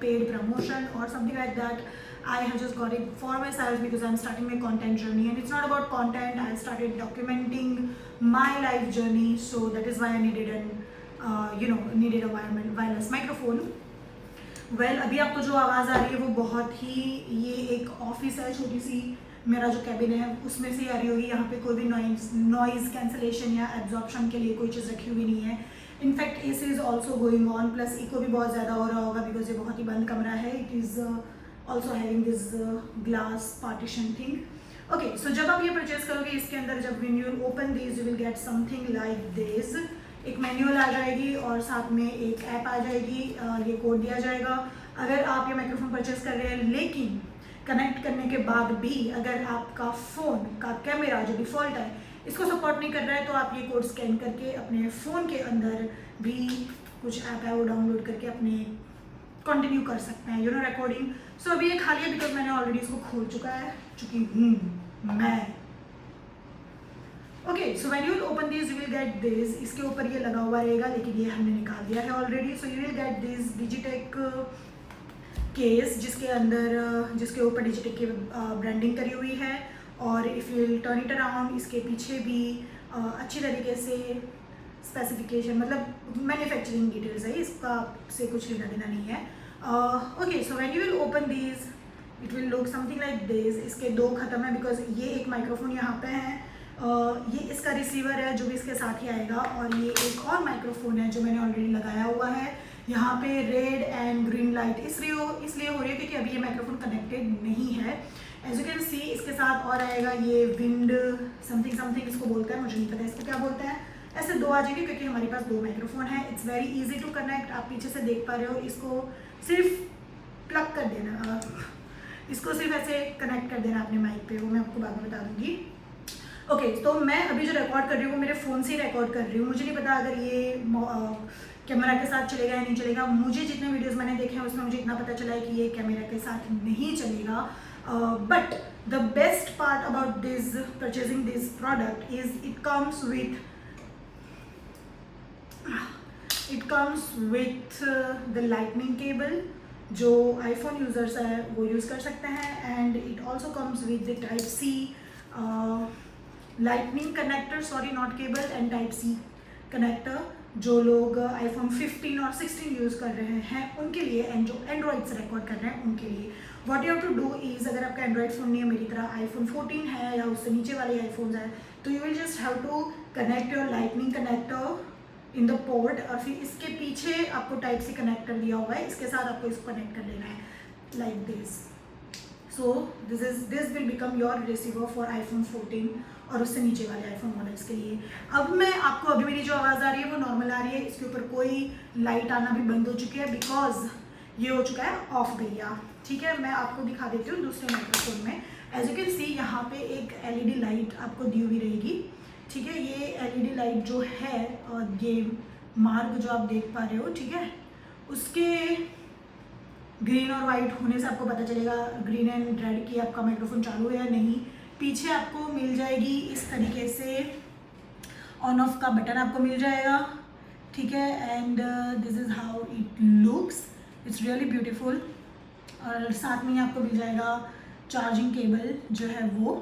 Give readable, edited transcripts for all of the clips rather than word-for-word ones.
paid promotion or something like that. I have just got it for myself because I'm starting my content journey, and it's not about content. I started documenting my life journey, so that is why I needed needed a wireless microphone. अभी आपको जो आवाज़ आ रही है वो बहुत ही, ये एक ऑफिस है छोटी सी, मेरा जो कैबिन है उसमें से आ रही होगी। यहाँ पे कोई भी नॉइज़ कैंसलेशन या एब्जॉर्प्शन के लिए कोई चीज़ रखी हुई नहीं है। In fact AC is also going on, plus echo भी बहुत ज़्यादा हो रहा होगा बिकॉज ये बहुत ही बंद कमरा है। It is also having this glass partition thing. Okay, so जब आप ये परचेज करोगे इसके अंदर, जब when you open this you will get something like this. एक मैनुअल आ जाएगी और साथ में एक ऐप आ जाएगी, ये कोड दिया जाएगा। अगर आप ये माइक्रोफोन परचेज कर रहे हैं लेकिन कनेक्ट करने के बाद भी अगर आपका फ़ोन का कैमरा जो डिफ़ॉल्ट है इसको सपोर्ट नहीं कर रहा है, तो आप ये कोड स्कैन करके अपने फ़ोन के अंदर भी कुछ ऐप है वो डाउनलोड करके अपने कंटिन्यू कर सकते हैं रिकॉर्डिंग। सो अभी ये खाली है बिकॉज मैंने ऑलरेडी इसको खोल चुकी हूँ मैं। Okay, so when you will open this you will get this. इसके ऊपर ये लगा हुआ रहेगा लेकिन ये हमने निकाल दिया है already. So you will get this Digitek case जिसके ऊपर डिजिटेक की ब्रांडिंग करी हुई है। और if you will turn it around, इसके पीछे भी अच्छी तरीके से स्पेसिफिकेशन, मतलब मैन्युफैक्चरिंग डिटेल्स है, इसका से कुछ लेना देना नहीं है। Okay, so when you will open this it will look something like this. इसके दो ख़त्म है बिकॉज ये एक माइक्रोफोन यहाँ पे है, ये इसका रिसीवर है जो भी इसके साथ ही आएगा, और ये एक और माइक्रोफोन है जो मैंने ऑलरेडी लगाया हुआ है। यहाँ पे रेड एंड ग्रीन लाइट इसलिए हो रही है क्योंकि अभी ये माइक्रोफोन कनेक्टेड नहीं है। एज यू कैन सी इसके साथ और आएगा ये विंड समथिंग इसको बोलता है, मुझे नहीं पता इसको क्या बोलते हैं। ऐसे दो आ जाएंगे क्योंकि हमारे पास दो माइक्रोफोन है। It's very easy to connect, आप पीछे से देख पा रहे हो। इसको सिर्फ प्लग कर देना, इसको सिर्फ ऐसे कनेक्ट कर देना अपने माइक पे, वो मैं आपको बाद में बता दूँगी। ओके, तो मैं अभी जो रिकॉर्ड कर रही हूँ वो मेरे फ़ोन से ही रिकॉर्ड कर रही हूँ। मुझे नहीं पता अगर ये कैमरा के साथ चलेगा या नहीं चलेगा। मुझे जितने वीडियोस मैंने देखे हैं उसमें मुझे इतना पता चला है कि ये कैमरा के साथ नहीं चलेगा। But the best part about this purchasing this product is it comes with the lightning cable जो आईफोन यूज़र्स है वो यूज़ कर सकते हैं। And it also comes with the type C lightning connector, sorry not cable, and type C connector जो लोग iPhone 15 और 16 use कर रहे हैं उनके लिए, एंड जो एंड्रॉइड से रिकॉर्ड कर रहे हैं उनके लिए। What you have to do is, अगर आपका एंड्रॉइड फ़ोन नहीं है मेरी तरह, आईफोन 14 है या उससे नीचे वाले आईफोन्स हैं, तो you will just have to connect your lightning connector in the port, और फिर इसके पीछे आपको टाइप सी कनेक्टर दिया हुआ है, इसके साथ आपको इसको कनेक्ट कर लेना है like this. So this will become your receiver for iPhone 14 और उससे नीचे वाले आईफोन मॉडल्स के लिए। अब मैं आपको, अभी मेरी जो आवाज़ आ रही है वो नॉर्मल आ रही है, इसके ऊपर कोई लाइट आना भी बंद हो चुकी है बिकॉज ये हो चुका है ऑफ भैया। ठीक है, मैं आपको दिखा देती हूँ दूसरे माइक्रोफोन में। एज यू कैन सी यहाँ पे एक एलईडी लाइट आपको दी हुई रहेगी। ठीक है, ये एलईडी लाइट जो है, ये मार्क जो आप देख पा रहे हो, ठीक है, उसके ग्रीन और वाइट होने से आपको पता चलेगा ग्रीन एंड रेड की आपका माइक्रोफोन चालू है या नहीं। पीछे आपको मिल जाएगी इस तरीके से ऑन ऑफ का बटन आपको मिल जाएगा। ठीक है, and this is how it looks, it's really beautiful. और साथ में ही आपको मिल जाएगा चार्जिंग केबल जो है वो।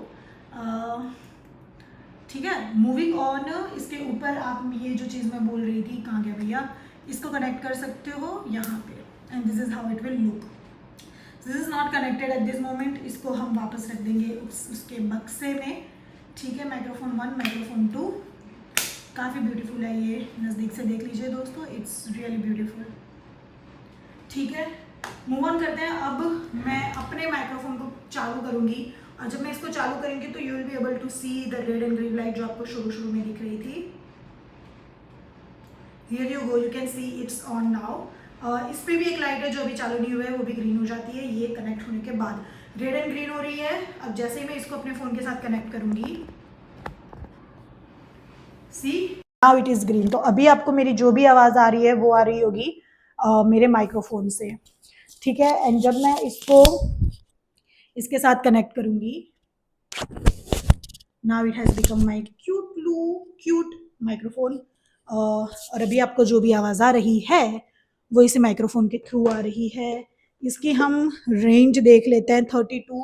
ठीक है, मूविंग ऑन, इसके ऊपर आप ये जो चीज़ मैं बोल रही थी, कहाँ गया भैया, इसको कनेक्ट कर सकते हो यहाँ पे, and this is how it will look. This is not connected eight this moment, इसको हम वापस रख देंगे उसके बक्से में। ठीक है, माइक्रोफोन 1, माइक्रोफोन 2, काफ़ी ब्यूटीफुल है ये, नज़दीक से देख लीजिए दोस्तों, इट्स रियली ब्यूटीफुल। ठीक है, मूव ऑन करते हैं। अब मैं अपने माइक्रोफोन को चालू करूँगी, और जब मैं इसको चालू करेंगी तो you will be able to see the red and green light जो आपको शुरू में दिख रही थी। Here you go, you can see it's on now. इस पर भी एक लाइट है जो अभी चालू नहीं हुआ है, वो भी ग्रीन हो जाती है ये कनेक्ट होने के बाद। रेड एंड ग्रीन हो रही है। अब जैसे ही मैं इसको अपने फ़ोन के साथ कनेक्ट करूँगी, सी नाउ इट इज़ ग्रीन। तो अभी आपको मेरी जो भी आवाज़ आ रही है वो आ रही होगी मेरे माइक्रोफोन से। ठीक है, एंड जब मैं इसको इसके साथ कनेक्ट करूँगी, now it has become my cute microphone. और अभी आपको जो भी आवाज़ आ रही है वो इसी माइक्रोफोन के थ्रू आ रही है। इसकी हम रेंज देख लेते हैं। 30 to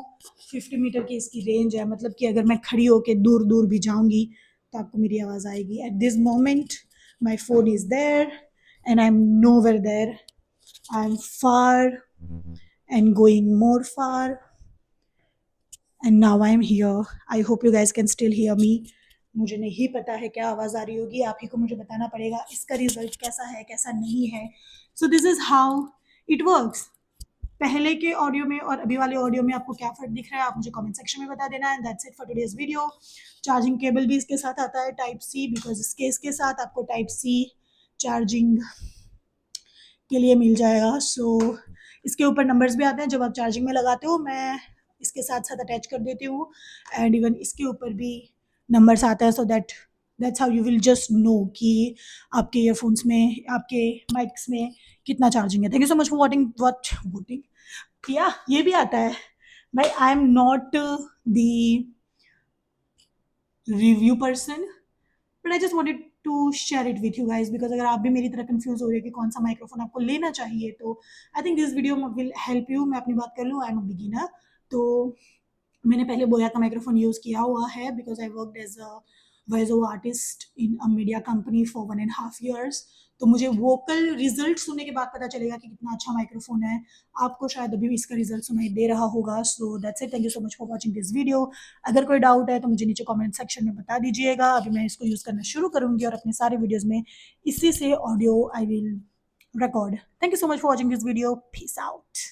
50 मीटर की इसकी रेंज है, मतलब कि अगर मैं खड़ी होके दूर दूर भी जाऊंगी तो आपको मेरी आवाज़ आएगी। At this moment my phone is there and I am nowhere there, I am far and going more far and now I am here. I hope you guys can still hear me. मुझे नहीं पता है क्या आवाज़ आ रही होगी, आप ही को मुझे बताना पड़ेगा इसका रिजल्ट कैसा है कैसा नहीं है। So this is how it works. पहले के ऑडियो में और अभी वाले ऑडियो में आपको क्या फ़र्क दिख रहा है आप मुझे कमेंट सेक्शन में बता देना। And that's it for today's video. Charging cable भी इसके साथ आता है टाइप सी, बिकॉज इसके साथ आपको टाइप सी चार्जिंग के लिए मिल जाएगा। सो इसके ऊपर नंबर्स भी आते हैं जब आप चार्जिंग में लगाते हो, मैं इसके साथ साथ अटैच कर देती हूँ। एंड इवन इसके ऊपर भी नंबर्स आते हैं, so that's how you will just know कि आपके ईयरफोन्स में, आपके माइक्स में कितना चार्जिंग है। Thank you so much for waiting किया। ये भी आता है भाई, I am not the review person, but I just wanted to share it with you guys, because अगर आप भी मेरी तरह कंफ्यूज हो रहे हो कि कौन सा माइक्रोफोन आपको लेना चाहिए, तो I think this video will help you. मैं अपनी बात कर लूँ, आई एम अ बिगिनर, तो मैंने पहले बोया का माइक्रोफोन यूज़ किया हुआ है, because I worked as a voice over artist in a media company for 1.5 years। तो मुझे वोकल रिजल्ट सुनने के बाद पता चलेगा कि कितना अच्छा माइक्रोफोन है। आपको शायद अभी भी इसका रिजल्ट सुनाई दे रहा होगा। So that's it, thank you so much for watching this video. अगर कोई डाउट है तो मुझे नीचे कमेंट सेक्शन में बता दीजिएगा। अभी मैं इसको यूज़ करना शुरू करूँगी और अपने सारे वीडियोज़ में इसी से audio I will record. Thank you so much for watching this video. Peace out.